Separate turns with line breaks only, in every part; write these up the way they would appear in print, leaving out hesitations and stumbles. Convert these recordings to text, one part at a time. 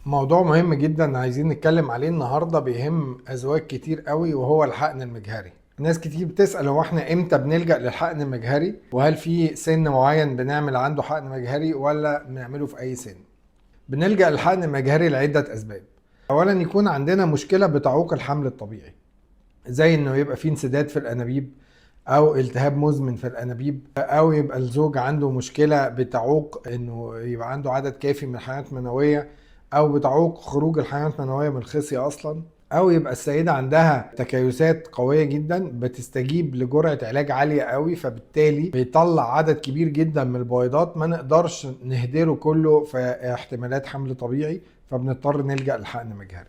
موضوع مهم جدا عايزين نتكلم عليه النهارده، بيهم ازواج كتير قوي، وهو الحقن المجهري. ناس كتير بتسأل هو احنا امتى بنلجأ للحقن المجهري، وهل في سن معين بنعمل عنده حقن مجهري ولا بنعمله في اي سن؟ بنلجأ للحقن المجهري لعدة اسباب. اولا يكون عندنا مشكلة بتعوق الحمل الطبيعي، زي انه يبقى في انسداد في الانابيب او التهاب مزمن في الانابيب، او يبقى الزوج عنده مشكله بتعوق انه يبقى عنده عدد كافي من الحيوانات المنويه، او بتعوق خروج الحيوانات المنويه من الخصيه اصلا، او يبقى السيده عندها تكيسات قويه جدا بتستجيب لجرعه علاج عاليه قوي، فبالتالي بيطلع عدد كبير جدا من البويضات ما نقدرش نهدره كله في احتمالات حمل طبيعي، فبنضطر نلجأ للحقن المجهري.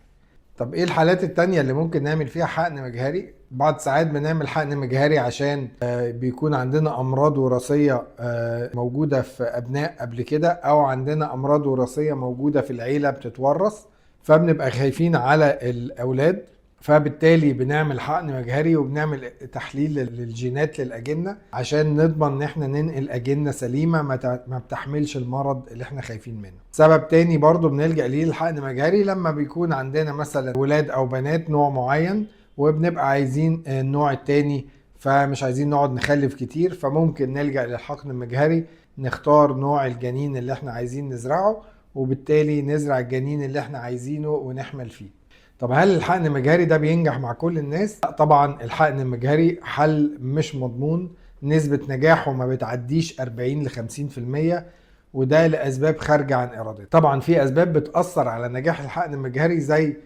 طب ايه الحالات التانية اللي ممكن نعمل فيها حقن مجهري؟ بعض ساعات بنعمل حقن مجهري عشان بيكون عندنا امراض وراثية موجودة في ابناء قبل كده، او عندنا امراض وراثية موجودة في العيلة بتتورث، فبنبقى خايفين على الاولاد، فبالتالي بنعمل حقن مجهري وبنعمل تحليل للجينات للأجنة عشان نضمن ان احنا ننقل أجنة سليمة ما بتحملش المرض اللي احنا خايفين منه. سبب تاني برضو بنلجأ ليه الحقن مجهري لما بيكون عندنا مثلا ولاد او بنات نوع معين، وبنبقى عايزين النوع التاني، فمش عايزين نقعد نخلف كتير، فممكن نلجأ للحقن المجهري، نختار نوع الجنين اللي احنا عايزين نزرعه، وبالتالي نزرع الجنين اللي احنا عايزينه ونحمل فيه. طب هل الحقن المجهري ده بينجح مع كل الناس؟ لا طبعا، الحقن المجهري حل مش مضمون، نسبة نجاحه ما بتعديش 40 ل 50%، وده لأسباب خارجة عن إرادتنا. طبعا في أسباب بتأثر على نجاح الحقن المجهري، زي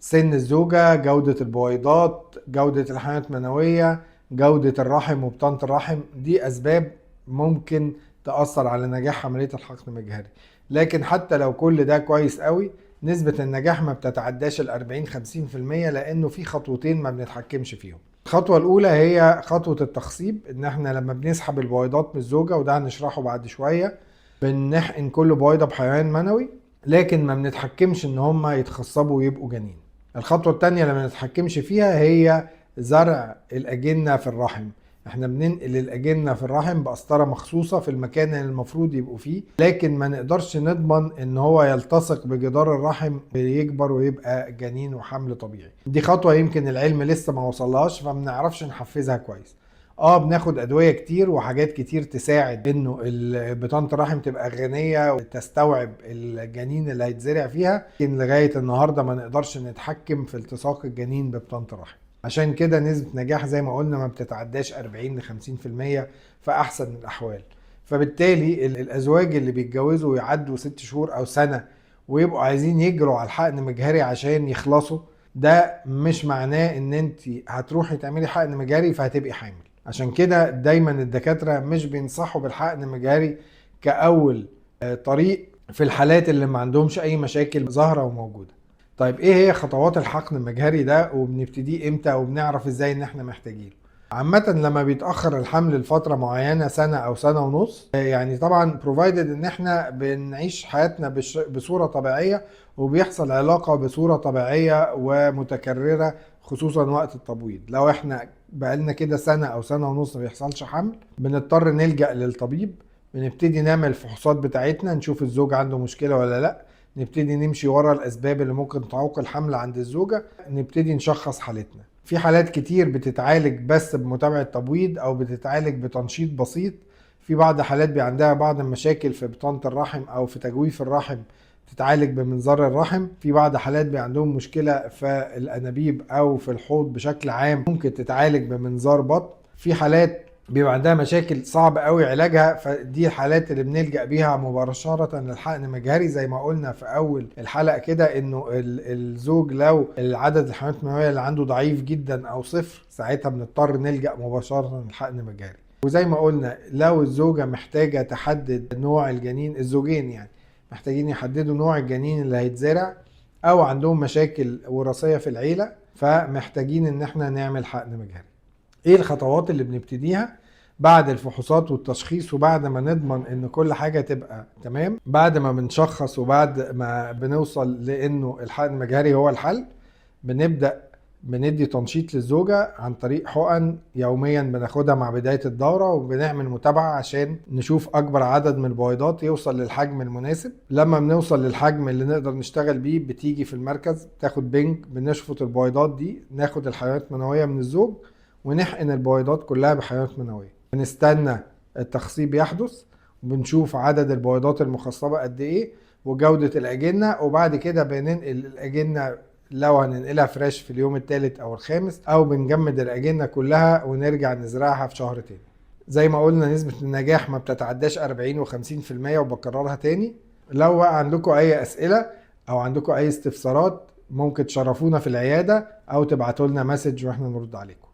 سن الزوجة، جودة البويضات، جودة الحيوانات المنوية، جودة الرحم وبطانة الرحم. دي أسباب ممكن تأثر على نجاح عملية الحقن المجهري. لكن حتى لو كل ده كويس قوي، نسبة النجاح ما بتتعداش ال 40-50%، لأنه في خطوتين ما بنتحكمش فيهم. الخطوة الأولى هي خطوة التخصيب، إن إحنا لما بنسحب البويضات من الزوجة، وده هنشرحه بعد شوية، بنحقن كل بويضة بحيوان منوي، لكن ما بنتحكمش إن هما يتخصبوا ويبقوا جنين. الخطوة التانية اللي ما نتحكمش فيها هي زرع الأجنة في الرحم. احنا بننقل الأجنة في الرحم بقسطرة مخصوصة في المكان اللي المفروض يبقوا فيه، لكن ما نقدرش نضمن ان هو يلتصق بجدار الرحم يكبر ويبقى جنين وحمل طبيعي. دي خطوة يمكن العلم لسه ما وصلهاش، فما نعرفش نحفزها كويس. بناخد ادوية كتير وحاجات كتير تساعد انه بطانة الرحم تبقى غنية وتستوعب الجنين اللي هيتزرع فيها، لكن لغاية النهاردة ما نقدرش نتحكم في التصاق الجنين ببطانة الرحم. عشان كده نسبة نجاح زي ما قلنا ما بتتعداش 40 ل 50% في أحسن الأحوال. فبالتالي الأزواج اللي بيتجوزوا ويعدوا 6 شهور أو سنة ويبقوا عايزين يجروا على الحقن مجهري عشان يخلصوا، ده مش معناه ان انت هتروحي تعملي حقن مجهري فهتبقي حامل. عشان كده دايما الدكاترة مش بينصحوا بالحقن المجهري كأول طريق في الحالات اللي ما عندهمش أي مشاكل ظاهرة وموجودة. طيب ايه هي خطوات الحقن المجهري ده، وبنبتديه امتى، وبنعرف ازاي ان احنا محتاجينه؟ عامة لما بيتأخر الحمل لفترة معينة، سنة او سنة ونص، يعني طبعا بروفايدد ان احنا بنعيش حياتنا بصورة طبيعية، وبيحصل علاقة بصورة طبيعية ومتكررة، خصوصا وقت التبويض. لو احنا بقالنا كده سنة او سنة ونص ما بيحصلش حمل، بنضطر نلجأ للطبيب، بنبتدي نعمل الفحوصات بتاعتنا، نشوف الزوج عنده مشكلة ولا لا، نبتدي نمشي ورا الأسباب اللي ممكن تعوق الحمل عند الزوجة، نبتدي نشخص حالتنا. في حالات كتير بتتعالج بس بمتابعة تبويض أو بتتعالج بتنشيط بسيط. في بعض حالات عندها بعض المشاكل في بطانة الرحم أو في تجويف الرحم، تتعالج بمنظار الرحم. في بعض حالات عندهم مشكلة في الأنابيب أو في الحوض بشكل عام، ممكن تتعالج بمنظار بطن. في حالات بيبقى عندها مشاكل صعب قوي علاجها، فدي الحالات اللي بنلجأ بيها مباشرة للحقن المجهري. زي ما قلنا في اول الحلقة كده، انه الزوج لو العدد الحملات المنوية اللي عنده ضعيف جدا او صفر، ساعتها بنضطر نلجأ مباشرة للحقن المجهري. وزي ما قلنا لو الزوجة محتاجة تحدد نوع الجنين، الزوجين يعني محتاجين يحددوا نوع الجنين اللي هيتزرع، او عندهم مشاكل وراثية في العيلة، فمحتاجين ان احنا نعمل حقن مجهري. ايه الخطوات اللي بنبتديها بعد الفحوصات والتشخيص، وبعد ما نضمن ان كل حاجة تبقى تمام؟ بعد ما بنشخص وبعد ما بنوصل لانه الحقن المجهري هو الحل، بنبدأ بندي تنشيط للزوجة عن طريق حقن يوميا بناخدها مع بداية الدورة، وبنعمل متابعة عشان نشوف أكبر عدد من البويضات يوصل للحجم المناسب. لما بنوصل للحجم اللي نقدر نشتغل بيه بتيجي في المركز تاخد بنج، بنشفط البويضات دي، ناخد الحيوانات المنوية من الزوج ونحقن البويضات كلها بحيوانات منوية. بنستنى التخصيب يحدث وبنشوف عدد البويضات المخصبة قد ايه وجودة الأجنة، وبعد كده بننقل الأجنة لو هننقلها فريش في اليوم الثالث أو الخامس، أو بنجمد الأجنة كلها ونرجع نزرعها في شهر تاني. زي ما قلنا نسبة النجاح ما بتتعداش 40 و50%، وبكررها تاني. لو بقى عندكم أي أسئلة أو عندكم أي استفسارات ممكن تشرفونا في العيادة أو تبعتوا لنا مسج وإحنا نرد عليكم.